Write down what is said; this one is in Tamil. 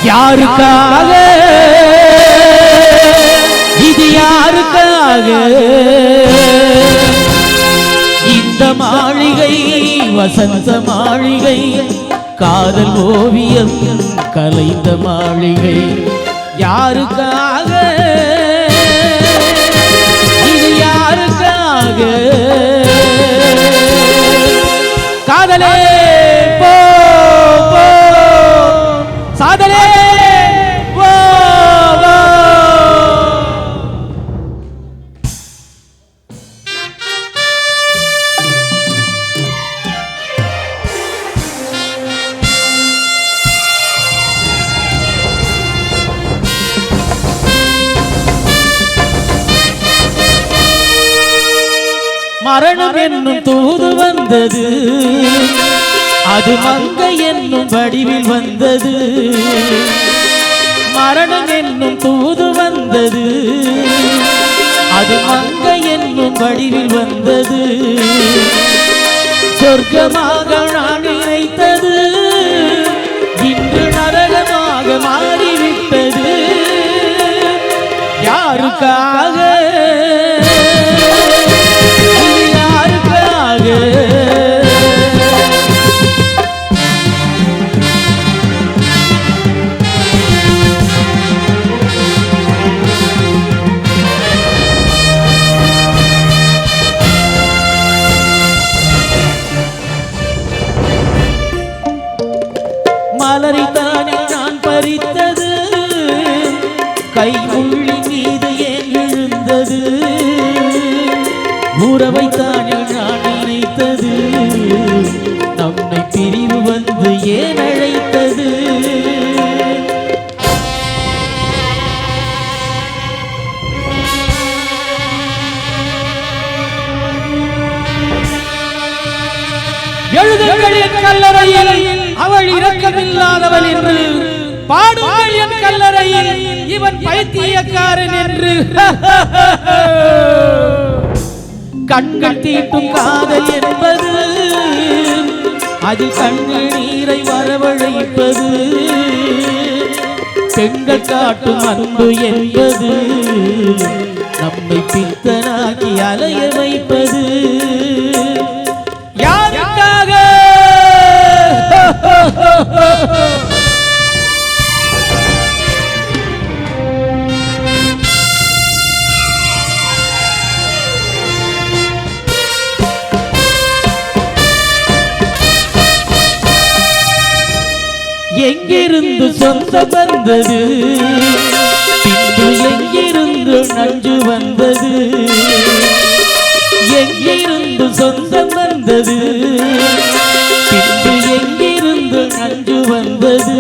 யாருக்காக இது யாருக்காக இந்த மாளிகை வசந்த மாளிகை காதல் ஓவியம் கலைந்த மாளிகை யாருக்காக இது யாருக்காக காதலே போ போ சாதலே போ போ மரணம் என்னும் தூது வந்தது அது மங்கை என்னும் வடிவில் வந்தது மரணம் என்னும் தூது வந்தது அது மங்கை என்னும் வடிவில் வந்தது சொர்க்கமாக நான் நினைத்தது இன்று நரகமாக மாறிவிட்டது யாருக்காக மலரித்தானே நான் பறித்தது கைமுள்ளி மீது ஏன் விழுந்தது உறவைத்தானே நான் நினைத்தது நம்மை பிரிவு வந்து ஏன் அழைத்தது எழுதுங்கள் என் கல்லறையில் அவள் இரக்கமில்லாதவள் என்று பாடுங்கள் என் கல்லறையில் இவன் பைத்தியக்காரன் என்று கண்கள் தீட்டும் காதல் என்பது அதில் கண்கள் நீரை வரவழைப்பது பெண்கள் காட்டும் அன்பு என்பது நம்மை பித்தனாக்கி அலைய வைப்பது யாருக்காக எங்கிருந்து சொந்தம் வந்தது பின்பு எங்கிருந்து நஞ்சு வந்தது எங்கிருந்து சொந்தம் வந்தது பின்பு எங்கிருந்து நஞ்சு வந்தது